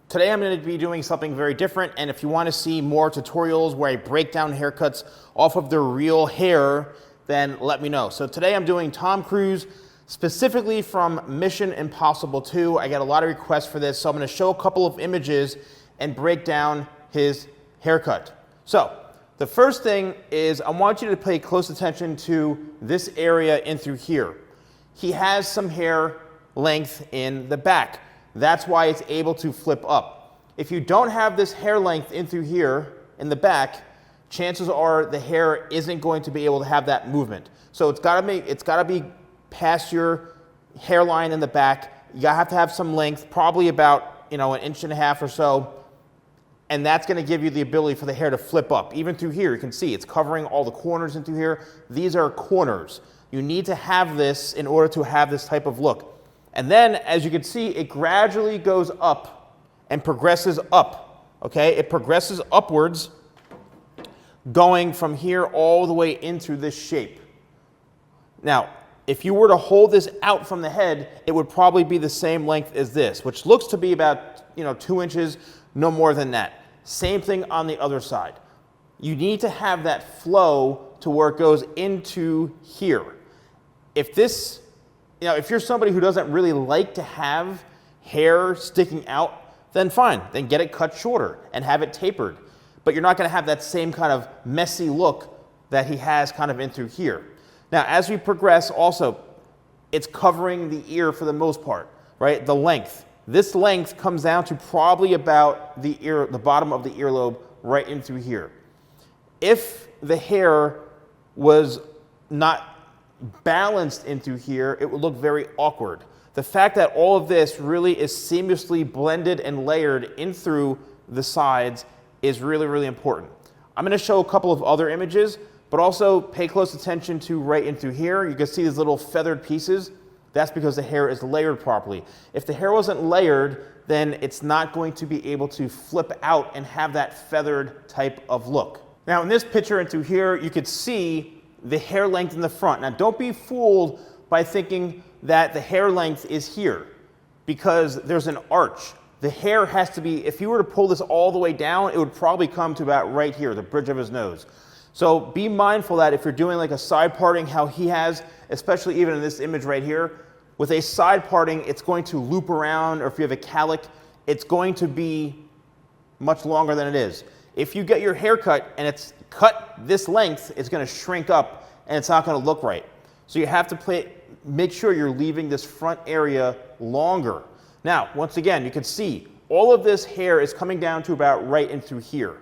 Today I'm going to be doing something very different, and if you want to see more tutorials where I break down haircuts off of their real hair, then let me know. So today I'm doing Tom Cruise, specifically from Mission Impossible 2. I got a lot of requests for this, so I'm going to show a couple of images and break down his haircut. So the first thing is I want you to pay close attention to this area in through here. He has some hair length in the back. That's why it's able to flip up. If you don't have this hair length in through here in the back, chances are the hair isn't going to be able to have that movement. So it's got to be past your hairline in the back. You have to have some length, probably about an inch and a half or so, and that's going to give you the ability for the hair to flip up. Even through here, you can see it's covering all the corners in through here. These are corners. You need to have this in order to have this type of look. And then, as you can see, it gradually goes up and progresses up, okay? It progresses upwards, going from here all the way into this shape. Now, if you were to hold this out from the head, it would probably be the same length as this, which looks to be about 2 inches, no more than that. Same thing on the other side. You need to have that flow to where it goes into here. If you're somebody who doesn't really like to have hair sticking out, then fine, then get it cut shorter and have it tapered. But you're not going to have that same kind of messy look that he has kind of in through here. Now, as we progress, also, it's covering the ear for the most part, right? The length. This length comes down to probably about the bottom of the earlobe right in through here. If the hair was not balanced in through here, it would look very awkward. The fact that all of this really is seamlessly blended and layered in through the sides is really, really important. I'm going to show a couple of other images, but also pay close attention to right in through here. You can see these little feathered pieces. That's because the hair is layered properly. If the hair wasn't layered, then it's not going to be able to flip out and have that feathered type of look. Now in this picture in through here, you could see the hair length in the front. Now don't be fooled by thinking that the hair length is here, because there's an arch. The hair has to be, if you were to pull this all the way down, it would probably come to about right here, the bridge of his nose. So be mindful that if you're doing like a side parting, how he has, especially even in this image right here, with a side parting, it's going to loop around, or if you have a calic, it's going to be much longer than it is. If you get your hair cut and it's cut this length, it's going to shrink up and it's not going to look right. So you have to make sure you're leaving this front area longer. Now, once again, you can see all of this hair is coming down to about right in through here.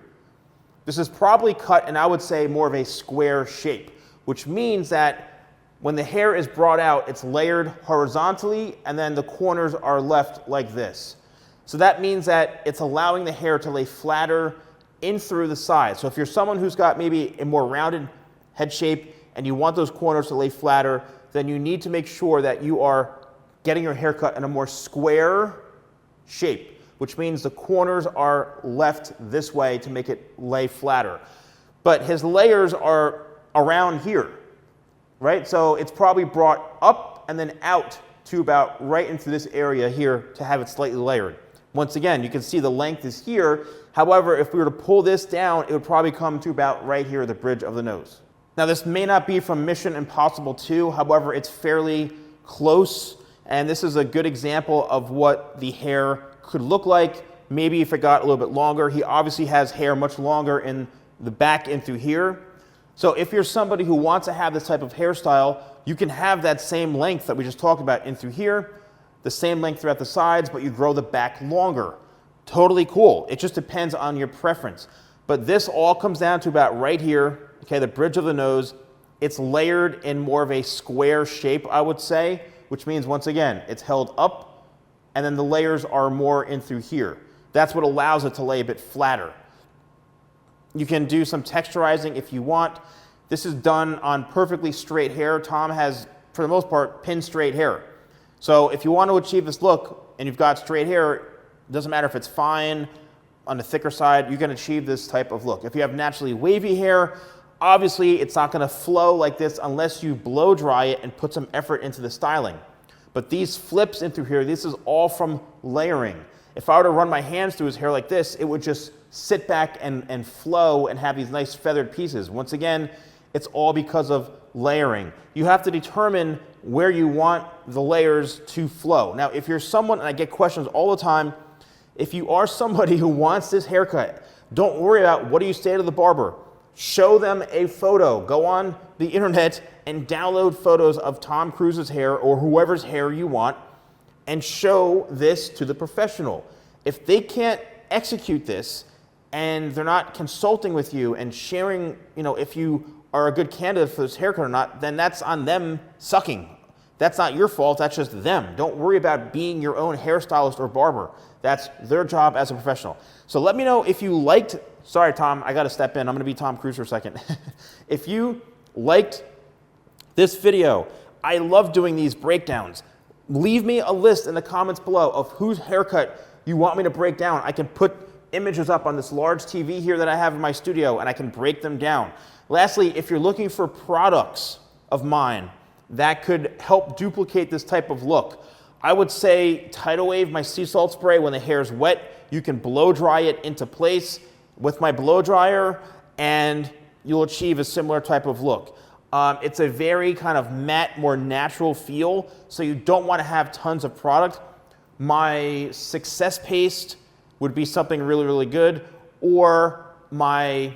This is probably cut, and I would say more of a square shape, which means that when the hair is brought out, it's layered horizontally, and then the corners are left like this. So that means that it's allowing the hair to lay flatter in through the side. So if you're someone who's got maybe a more rounded head shape and you want those corners to lay flatter, then you need to make sure that you are getting your hair cut in a more square shape, which means the corners are left this way to make it lay flatter. But his layers are around here, right? So it's probably brought up and then out to about right into this area here to have it slightly layered. Once again, you can see the length is here. However, if we were to pull this down, it would probably come to about right here, the bridge of the nose. Now, this may not be from Mission Impossible 2. However, it's fairly close. And this is a good example of what the hair could look like, maybe if it got a little bit longer. He obviously has hair much longer in the back and through here. So if you're somebody who wants to have this type of hairstyle, you can have that same length that we just talked about in through here, the same length throughout the sides, but you grow the back longer. Totally cool. It just depends on your preference. But this all comes down to about right here, okay, the bridge of the nose. It's layered in more of a square shape, I would say, which means, once again, it's held up, and then the layers are more in through here. That's what allows it to lay a bit flatter. You can do some texturizing if you want. This is done on perfectly straight hair. Tom has, for the most part, pin straight hair. So if you want to achieve this look and you've got straight hair, it doesn't matter if it's fine, on the thicker side, you can achieve this type of look. If you have naturally wavy hair, obviously it's not going to flow like this unless you blow dry it and put some effort into the styling. But these flips in through here, this is all from layering. If I were to run my hands through his hair like this, it would just sit back and flow and have these nice feathered pieces. Once again, it's all because of layering. You have to determine where you want the layers to flow. Now, if you're someone, and I get questions all the time, if you are somebody who wants this haircut, don't worry about what do you say to the barber. Show them a photo. Go on the internet and download photos of Tom Cruise's hair or whoever's hair you want and show this to the professional. If they can't execute this and they're not consulting with you and sharing, if you are a good candidate for this haircut or not, then that's on them sucking. That's not your fault, that's just them. Don't worry about being your own hairstylist or barber. That's their job as a professional. So let me know if you liked, sorry Tom, I gotta step in, I'm gonna be Tom Cruise for a second. If you liked this video, I love doing these breakdowns. Leave me a list in the comments below of whose haircut you want me to break down. I can put images up on this large TV here that I have in my studio and I can break them down. Lastly, if you're looking for products of mine that could help duplicate this type of look, I would say Tidal Wave, my sea salt spray, when the hair is wet, you can blow dry it into place with my blow dryer and you'll achieve a similar type of look. It's a very kind of matte, more natural feel, so you don't want to have tons of product. My Success Paste would be something really, really good, or my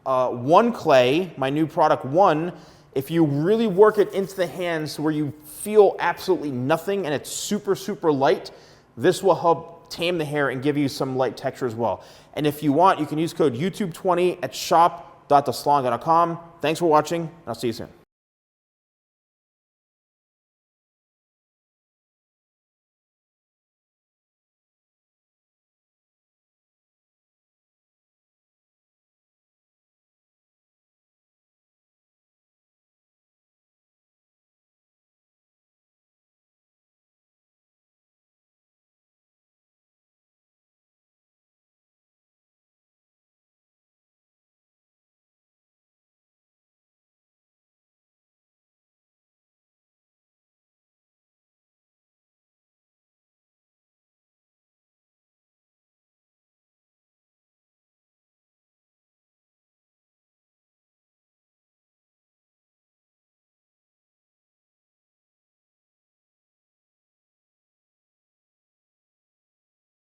One Clay, my new product One. If you really work it into the hands where you feel absolutely nothing and it's super, super light, this will help tame the hair and give you some light texture as well. And if you want, you can use code YouTube20 at shop.thesalonguy.com. Thanks for watching, and I'll see you soon.